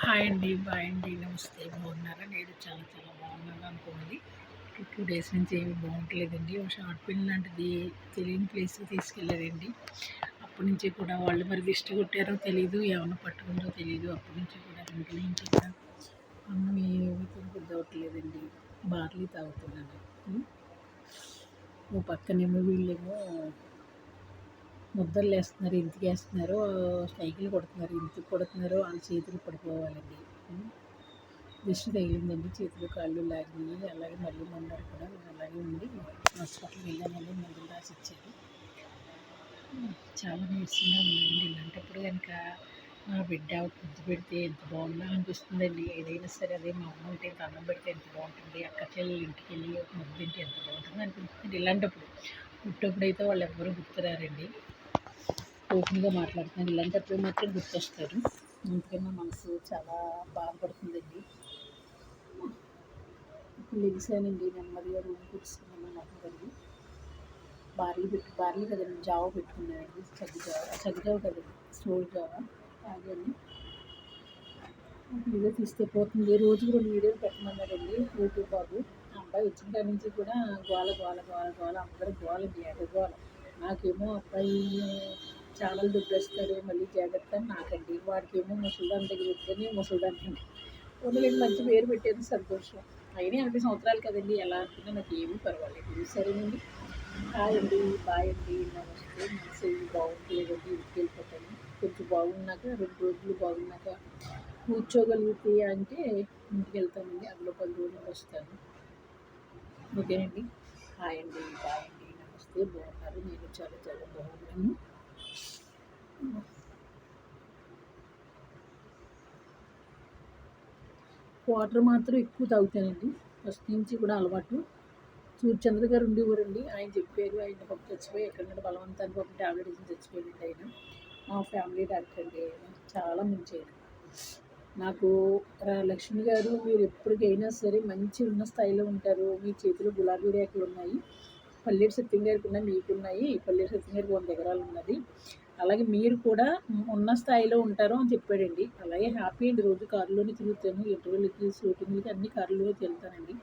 Hi అండి, bye అండి, నమస్తే. బాగున్నారా? నేను చాలా చాలా బాగున్నాను అనుకోండి. 2 డేస్ నుంచి ఏమి బాగుంటలేదండి. ఒక షార్ట్ ఫిల్మ్ లాంటిది తెలియని ప్లేస్ తీసుకెళ్ళారండి. అప్పటి నుంచి కూడా వాళ్ళు మరి దిష్టి కొట్టారో తెలీదు, ఏమన్నా పట్టుకుందో తెలీదు. అప్పటి నుంచి కూడా ఇంటి నుంచి కూడా అన్నం ఏమి తినబుద్ధి అవ్వట్లేదండి. బార్లీ తాగుతున్నాను. ఓ పక్కనేమో వీళ్ళేమో ముద్దలు వేస్తున్నారు, ఇంటికి వేస్తున్నారు, సైకిల్ కొడుతున్నారు, ఇంటికి కొడుతున్నారు, వాళ్ళ చేతులు పడిపోవాలండి. దిష్టి తగిలిందండి, చేతులు కాళ్ళు లాగినాయి. అలాగే మళ్ళీ మొన్నటి కూడా అలాగే ఉంది. హాస్పిటల్కి వెళ్ళామండి, మందులు రాసి ఇచ్చారు. చాలా నీరసంగా ఉందండి. ఇలాంటప్పుడు కనుక మా బిడ్డ ముద్దు పెడితే ఎంత బాగుందా అనిపిస్తుందండి. ఏదైనా సరే అదే మా అమ్మ ఉంటే అన్నం పెడితే ఎంత బాగుంటుంది, అక్క చెల్లెలు ఇంటికి వెళ్ళి ఒక ముద్దు తింటే ఎంత బాగుంటుంది అనిపిస్తుంది. ఇలాంటప్పుడు పుట్టప్పుడైతే వాళ్ళు ఎవ్వరూ గుర్తురారండి. ఓపెన్గా మాట్లాడుతున్నాను. ఇలాంటప్పుడు మాత్రం గుర్తొస్తారు. అందుకని నా మనసు చాలా బాధపడుతుందండి. ఇప్పుడు లెగిసానండి, నెమ్మదిగా రూమ్ కూర్చున్నాను. మొహం కడిగి బార్లీ కదండి, జావ పెట్టుకున్నానండి. సగ్గుజావ కదండి, స్టోర్ జావ తాగాను. వీడియో తీస్తే పోతుంది. రోజుకు 2 వీడియోలు పెట్టమన్నారండి యూట్యూబ్ బాబు. ఆ అబ్బాయి వచ్చిన కాడి నుంచి కూడా గోల గోల గోల గోల, అందరూ గోలండి, గోల. నాకేమో అబ్బాయి ఛానల్ దుబ్బేస్తారు, మళ్ళీ జాగ్రత్త అని నాకండి. వాడికేమో ముసలిదాని దగ్గర వద్దని ముసలిదానికండి. వదిలేని మంచి పేరు పెట్టేది సంతోషం. అయినా 80 సంవత్సరాలు కదండి, ఎలా అనుకున్నా నాకు ఏమీ పర్వాలేదు. సరేనండి. హాయ్ అండి, బాయ్ అండి, నమస్తే. మనసు బాగుంటలేదండి, ఇంటికి వెళ్ళిపోతాను. కొంచెం బాగున్నాక 2 రోజులు బాగున్నాక కూర్చోగలిగితే అంటే ఇంటికి వెళ్తానండి. అందులో 10 రోజులు వస్తాను. ఓకేనండి. హాయ్ అండి, బాయ్ అండి, నమస్తే. బాగున్నారు? నేను చాలా చాలా బాగున్నాను. వాటర్ మాత్రం ఎక్కువ తాగుతానండి, ఫస్ట్ నుంచి కూడా అలవాటు. సూర్యచంద్ర గారు ఉండేవారండి, ఆయన చెప్పారు. ఆయన పాపం చచ్చిపోయి ఎక్కడన్నా బలవంతాన్ని పాపం టాబ్లెట్ ఇచ్చి చచ్చిపోయారండి ఆయన. మా ఫ్యామిలీ డాక్టర్ అండి ఆయన, చాలా మంచిది. నాకు లక్ష్మి గారు, మీరు ఎప్పటికైనా సరే మంచి ఉన్న స్థాయిలో ఉంటారు. మీ చేతిలో గులాబీ రేఖలు ఉన్నాయి. పల్లెటి సత్యం గారికి ఉన్నాయి, మీకున్నాయి. పల్లెటి సత్యం గారికి 100 ఎకరాలు ఉన్నది. అలాగే మీరు కూడా ఉన్న స్థాయిలో ఉంటారు అని చెప్పాడండి. అలాగే హ్యాపీ అండి. రోజు కారులోనే తిరుగుతాను, ఇంటర్వ్యూలకి, షూటింగ్లకి అన్ని కారులోనే వెళ్తానండి.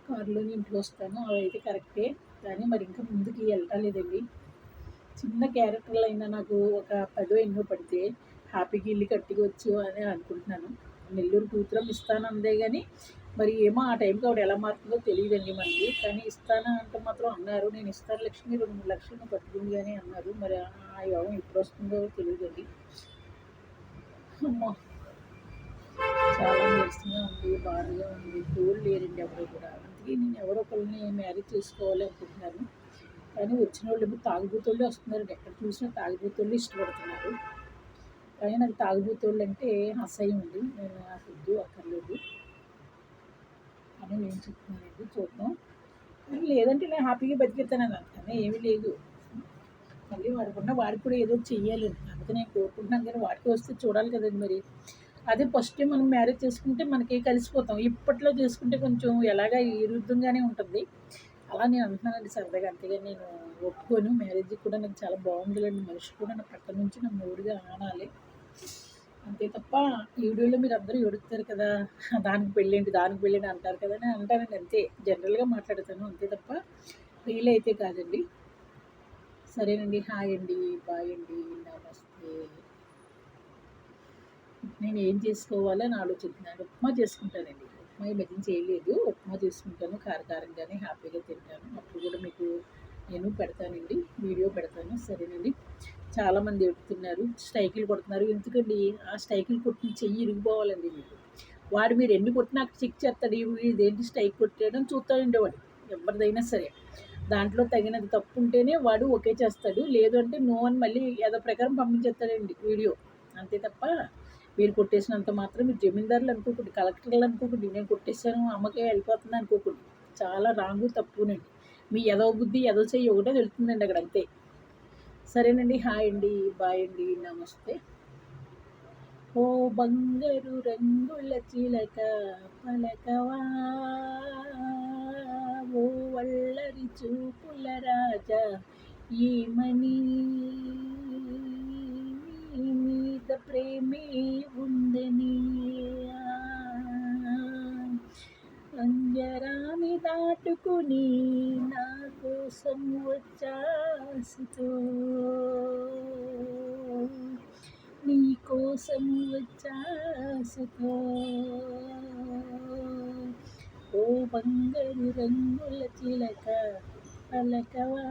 కారులోనే ఇంటికి వస్తాను. అవైతే కరెక్టే, కానీ మరి ఇంకా ముందుకి వెళ్ళలేదండి. చిన్న క్యారెక్టర్లు అయినా నాకు ఒక 10 ఎన్నో పడితే హ్యాపీగా ఇల్లు కట్టుకోవచ్చు అని అనుకుంటున్నాను. నెల్లూరు కూతురం ఇస్తాను అందే కానీ మరి ఏమో ఆ టైంకి ఆవిడ ఎలా మారుతుందో తెలియదండి మనకి. కానీ ఇస్తాను అంటే మాత్రం అన్నారు. నేను ఇస్తాను లక్ష్మి, 2-3 లక్షలు పట్టుకుంది అని అన్నారు. మరి ఆ యోగం ఎప్పుడు వస్తుందో తెలియదండి. అమ్మా, చాలా నీరసంగా ఉంది, బాధగా ఉంది. తోడు లేరండి ఎవరు కూడా. అందుకే నేను ఎవరో ఒకరిని మ్యారేజ్ చేసుకోవాలి అనుకుంటున్నాను. కానీ వచ్చిన వాళ్ళు తాగుబోతోళ్ళే వస్తున్నారండి. ఎక్కడ చూసినా తాగుబోతోళ్ళు ఇష్టపడుతున్నారు. కానీ నాకు తాగుబోతోళ్ళు అంటే అసహ్యం అండి. నేను నాకు వద్దు, అక్కర్లేదు అని నేను చెప్తున్నానండి. చూద్దాం. కానీ లేదంటే నేను హ్యాపీగా బతికేస్తానని కానీ ఏమీ లేదు. మళ్ళీ వాడికి కూడా ఏదో చెయ్యాలి అందుకే నేను కోరుకుంటున్నాను. కానీ వాడికి వస్తే చూడాలి కదండి మరి. అదే ఫస్ట్ టైం మనం మ్యారేజ్ చేసుకుంటే మనకి కలిసిపోతాం. ఇప్పట్లో చేసుకుంటే కొంచెం ఎలాగా విరుద్ధంగానే ఉంటుంది. అలా నేను అంటున్నానండి సరదాగా. అంతేగాని నేను ఒప్పుకోను. మ్యారేజ్కి కూడా నాకు చాలా బాగుండాలండి. మనిషి కూడా నా పక్క నుంచి నా మూడుగా ఆనాలి. అంతే తప్ప ఈ వీడియోలో మీరు అందరూ ఏడుస్తారు కదా, దానికి పెళ్ళేంటి దానికి పెళ్ళేంటి అంటారు కదా అని అంటానండి. అంతే, జనరల్గా మాట్లాడతాను అంతే తప్ప రియల్ అయితే కాదండి. సరేనండి. హాయ్ అండి, బాయ్ అండి, నమస్తే. నేను ఏం చేసుకోవాలో అని ఆలోచిస్తున్నాను. ఉప్మా చేసుకుంటానండి. ఉప్మా ఈ మధ్యన చేయలేదు. ఉప్మా చేసుకుంటాను, కారకారంగానే హ్యాపీగా తింటాను. అప్పుడు కూడా మీకు నేను పెడతానండి, వీడియో పెడతాను. సరేనండి. చాలామంది ఎడుతున్నారు, స్ట్రైకులు కొడుతున్నారు. ఎందుకండి ఆ స్ట్రైకులు కొట్టిన చెయ్యి ఇరిగిపోవాలండి మీకు. వాడు మీరు ఎన్ని కొట్టినా చెక్ చేస్తాడు. ఇదేంటి స్ట్రైక్ కొట్టాడని చూస్తాడండి వాడు, ఎవరిదైనా సరే. దాంట్లో తగినది తప్పు ఉంటేనే వాడు ఓకే చేస్తాడు, లేదు అంటే నో అని మళ్ళీ ఏదో ప్రకారం పంపించేస్తాడండి వీడియో. అంతే తప్ప మీరు కొట్టేసినంత మాత్రం మీరు జమీందారులు అనుకోకండి, కలెక్టర్లు అనుకోకండి, నేను కొట్టేసాను అమ్మకే వెళ్ళిపోతుంది అనుకోకండి. చాలా రాంగు, తప్పునండి. మీ ఎదో బుద్ధి ఎదో చెయ్యి ఒకటే తెలుస్తుందండి అక్కడ, అంతే. సరేనండి. హాయ్ అండి, బాయ్ అండి, నమస్తే. ఓ బంగారు రంగుల చిలక పలకవా, ఓ వల్లరి చూపుల రాజా ఏమని, మీద ప్రేమే ఉందని. పట్టుకుని నా కోసం వచ్చాసుతో, నీ కోసం వచ్చాసుతో, ఓ బంగారు రంగుల చిలక పలకవా,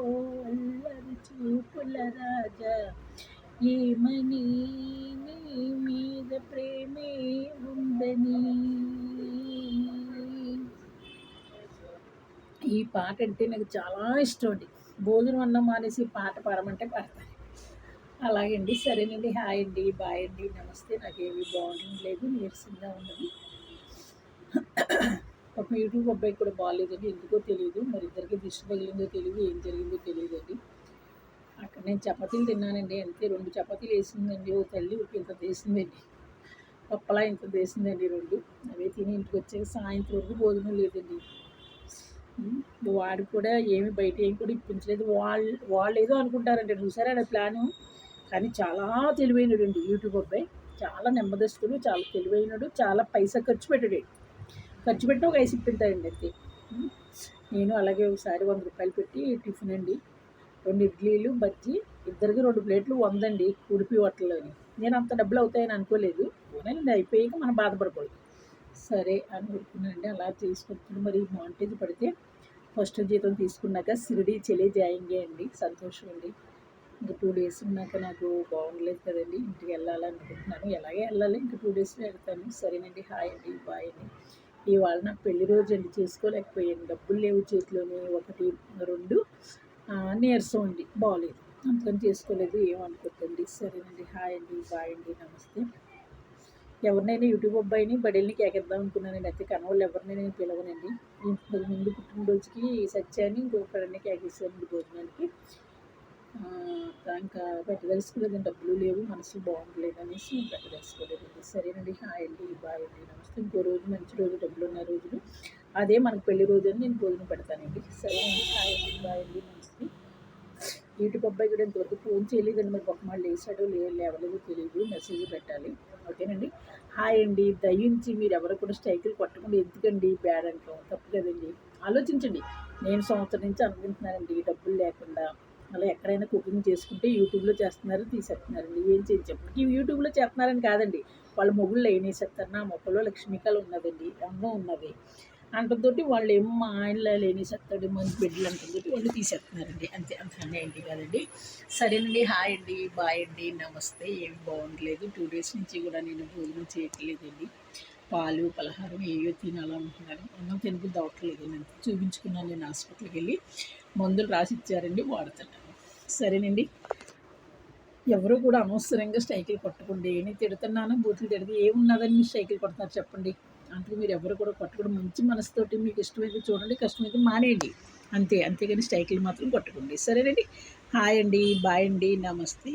ఓ అల్లరి చూపుల రాజా, ఏమని నీ మీద ప్రేమే ఉందని. ఈ పాట అంటే నాకు చాలా ఇష్టం అండి. భోజనం అన్నం మానేసి పాట పాడమంటే పాడతాను. అలాగే అండి. సరేనండి. హాయ్ అండి, బాయ్ అండి, నమస్తే. నాకేమీ బాగుండలేదు, నీరసంగా ఉన్నది. ఒక యూట్యూబ్ అబ్బాయి కూడా బాగాలేదండి, ఎందుకో తెలియదు. మరి ఇద్దరికి దిష్టి తగిలిందో తెలియదు, ఏం జరిగిందో తెలియదండి. అక్కడ నేను చపాతీలు తిన్నానండి, అంతే. 2 చపాతీలు వేసిందండి ఓ తల్లి, ఇంత వేసిందండి. పప్పలా ఇంత వేసిందండి 2. అవే తిని ఇంటికి వచ్చాక సాయంత్రం వరకు భోజనం లేదండి. వాడు కూడా ఏమి బయట ఏం కూడా ఇప్పించలేదు. వాళ్ళు ఏదో అనుకుంటారంటే చూసారా ఆ ప్లాను. కానీ చాలా తెలివైనడండి యూట్యూబ్ అబ్బాయి. చాలా నెమ్మదస్తుడు, చాలా తెలివైనడు, చాలా పైసా ఖర్చు పెట్టాడు. ఖర్చు పెట్టి ఒక 5 ఇప్పింటాడండి అంతే. నేను అలాగే ఒకసారి 100 రూపాయలు పెట్టి టిఫిన్ అండి, 2 ఇడ్లీలు, బజ్జీ, ఇద్దరికి 2 ప్లేట్లు 100 అండి ఉడిపి హోటల్లోని. నేను అంత డబ్బులు అవుతాయని అనుకోలేదు. పోనండి, అయిపోయాక మనం బాధపడకూడదు. సరే అని అనుకున్నానండి. అలా తీసుకొచ్చాను. మరి మాంటేజ్ పడితే ఫస్ట్ జీతం తీసుకున్నాక షిరిడి చలే జాయింగే అండి. సంతోషం అండి. ఇంకా 2 డేస్ ఉన్నాక నాకు బాగుండలేదు కదండి, ఇంటికి వెళ్ళాలనుకుంటున్నాను. ఎలాగే వెళ్ళాలి, ఇంకా 2 డేస్లో వెళ్తాను. సరేనండి. హాయ్ అండి, బాయ్ అండి. ఇవాళ నా పెళ్లి రోజు అండి, చేసుకోలేకపోయాను. డబ్బులు లేవు చేతిలోని. 1, 2 నీరసం అండి, బాగోలేదు, అందుకని చేసుకోలేదు. ఏమనుకోద్దండి. సరేనండి. హాయ్ అండి, బాయ్ అండి, నమస్తే. ఎవరినైనా యూట్యూబ్ అబ్బాయిని బడీల్ని కేకేద్దాం అనుకున్నానండి, అయితే కనవాళ్ళు ఎవరినైనా నేను పిలవనండి. ఇంతకు ముందు పుట్టినరోజుకి సత్యాన్ని ఇంకొకరిని కేకేసానండి భోజనానికి. ఇంకా పెట్టదలుచుకోలేదండి, డబ్బులు లేవు, మనసు బాగుండలేదు అనేసి పెట్టదలుచుకోలేదండి. సరేనండి. హాయ్ అండి, బాయ్ అండి, నమస్తే. ఇంకో రోజు మంచి రోజు, డబ్బులు ఉన్న రోజులు, అదే మనకు పెళ్లి రోజు అని నేను భోజనం పెడతానండి. సరేనండి. హాయ్ అండి, బాయ్ అండి, నమస్తే. యూట్యూబ్ అబ్బాయి కూడా ఇంతవరకు ఫోన్ చేయలేదండి. మరి ఒక మళ్ళీ లేచాడో లేవలేదో తెలియదు, మెసేజ్ పెట్టాలి. ఓకేనండి. హాయ్ అండి. దయించి మీరు ఎవరు కూడా స్ట్రైకులు కొట్టకుండా ఎందుకండి బ్యాడ్ అంటాం, తప్పు కదండి. ఆలోచించండి. నేను సంవత్సరం నుంచి అనుకుంటున్నానండి, డబ్బులు లేకుండా అలా ఎక్కడైనా కుకింగ్ చేసుకుంటే యూట్యూబ్లో చేస్తున్నారు, తీసేస్తున్నారండి. ఏం చేయండి చెప్పండి. ఈ యూట్యూబ్లో చేస్తున్నారని కాదండి, వాళ్ళ మొగుళ్ళు లేనేసేస్తారు. నా మొక్కలో లక్ష్మీకళ ఉన్నదండి, రంగం ఉన్నది అంటతోటి వాళ్ళు ఏమో మా ఆయనలో లేనేసేస్తాడు మంచి బిడ్డలు అంటతోటి వాళ్ళు తీసేస్తున్నారండి, అంతే. అంతకన్నా ఏంటి కాదండి. సరేనండి. హాయ్ అండి, బాయ్ అండి, నమస్తే. ఏమి బాగుండలేదు. 2 డేస్ నుంచి కూడా నేను భోజనం చేయట్లేదండి. పాలు పలహారం ఏవో తినాలనుకున్నాను, అన్నం తినబుద్ధి అవ్వట్లేదు. నేను చూపించుకున్నాను, నేను హాస్పిటల్కి వెళ్ళి మందులు రాసి ఇచ్చారండి, వాడుతున్నాను. సరేనండి. ఎవరు కూడా అనవసరంగా స్ట్రైకులు కొట్టకండి. నేను తిడుతున్నాను, బూతులు తిడితే ఏమున్నదని మీరు స్ట్రైకులు కొడతారు చెప్పండి. అందుకే మీరు ఎవరు కూడా కొట్టకుండా మంచి మనసుతోటి మీకు ఇష్టమైతే చూడండి, కష్టమైతే మానేయండి, అంతే. అంతేగాని స్ట్రైకులు మాత్రం కొట్టకండి. సరేనండి. హాయ్ అండి, బాయ్ అండి, నమస్తే.